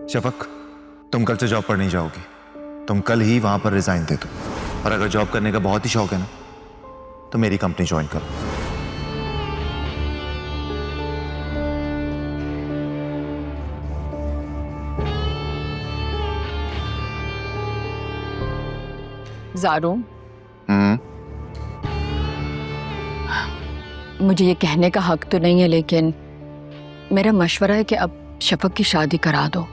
शफक, तुम कल से जॉब पर नहीं जाओगी। तुम कल ही वहां पर रिजाइन दे दो। और अगर जॉब करने का बहुत ही शौक है ना, तो मेरी कंपनी ज्वाइन करो। ज़ारू, मुझे ये कहने का हक तो नहीं है, लेकिन मेरा मशवरा है कि अब शफक की शादी करा दो।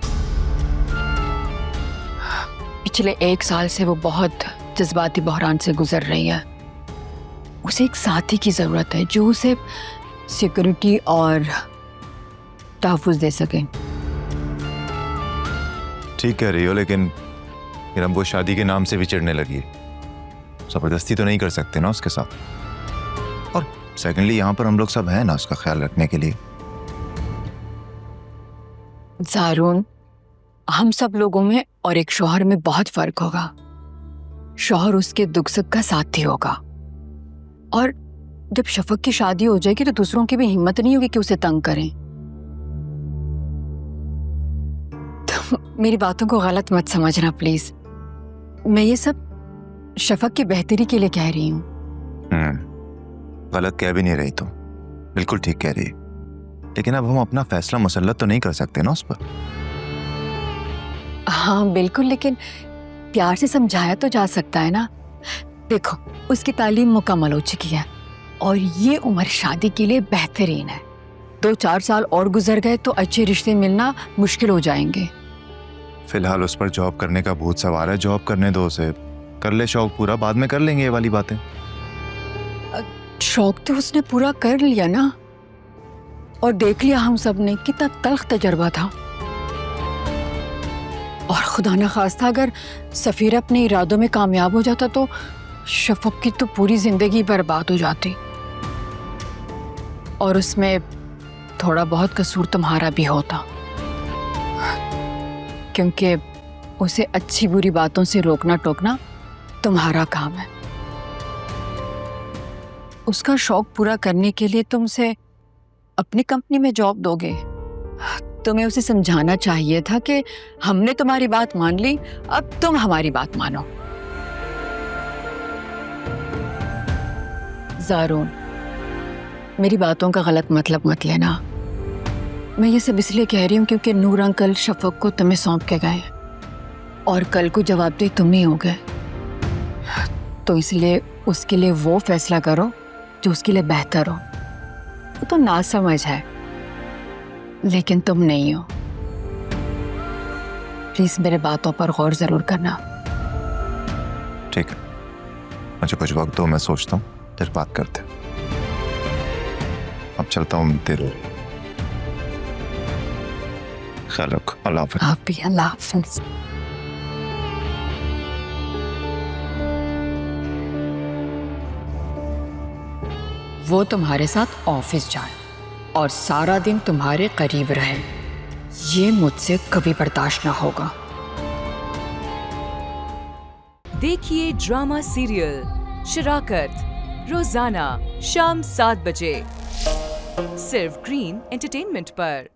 पिछले 1 साल से वो बहुत जज्बाती बहरान से गुजर रही है। उसे एक साथी की ज़रूरत है जो उसे सिक्योरिटी और तहफ़्फ़ुज़ दे सके। ठीक कह रही हो, लेकिन फिर हम वो शादी के नाम से भी चिढ़ने लगी है। जबरदस्ती तो नहीं कर सकते ना उसके साथ। और सेकेंडली यहाँ पर हम लोग सब हैं ना उसका ख्याल रखने के लिए। ज़ारून, हम सब लोगों में और एक शौहर में बहुत फर्क होगा। शौहर उसके दुख सुख का साथी होगा, और जब शफक की शादी हो जाएगी तो दूसरों की भी हिम्मत नहीं होगी कि उसे तंग करें। तो मेरी बातों को गलत मत समझना प्लीज। मैं ये सब शफक की बेहतरी के लिए कह रही हूँ। गलत कह भी नहीं रही, तो बिल्कुल ठीक कह रही है। लेकिन अब हम अपना फैसला मुसल्लत तो नहीं कर सकते ना उस पर। हाँ बिल्कुल, लेकिन प्यार से समझाया तो जा सकता है ना। देखो, उसकी तालीम मुकम्मल हो चुकी है और ये उम्र शादी के लिए बेहतरीन है। 2-4 साल और गुजर गए तो अच्छे रिश्ते मिलना मुश्किल हो जाएंगे। फिलहाल उस पर जॉब करने का भूत सवार है। जॉब करने दो उसे, कर ले शौक पूरा, बाद में कर लेंगे ये वाली बातें। शौक तो उसने पूरा कर लिया ना, और देख लिया हम सब ने कितना तल्ख तजर्बा था। और खुदा न खास्ता अगर सफीर अपने इरादों में कामयाब हो जाता तो शफक की तो पूरी जिंदगी बर्बाद हो जाती, और उसमें थोड़ा बहुत कसूर तुम्हारा भी होता, क्योंकि उसे अच्छी बुरी बातों से रोकना टोकना तुम्हारा काम है। उसका शौक पूरा करने के लिए तुमसे अपनी कंपनी में जॉब दोगे। तुम्हें उसे समझाना चाहिए था कि हमने तुम्हारी बात मान ली, अब तुम हमारी बात मानो। ज़ारून, मेरी बातों का गलत मतलब मत लेना। मैं ये सब इसलिए कह रही हूँ क्योंकि नूर अंकल शफक को तुम्हें सौंप के गए और कल को जवाबदेही तुम ही हो गए। तो इसलिए उसके लिए वो फैसला करो जो उसके लिए बेहतर हो। वो तो ना समझ है, लेकिन तुम नहीं हो। प्लीज मेरे बातों पर गौर जरूर करना। ठीक है, मुझे कुछ वक्त दो, मैं सोचता हूँ, फिर बात करते हैं। अब चलता हूँ, तेरे ख्याल रखो। अल्लाह हाफ़िज़। आप भी अल्लाह हाफ़िज़। वो तुम्हारे साथ ऑफिस जाए और सारा दिन तुम्हारे करीब रहे, ये मुझसे कभी बर्दाश्त ना होगा। देखिए ड्रामा सीरियल शराकत रोजाना शाम 7 बजे सिर्फ ग्रीन एंटरटेनमेंट पर।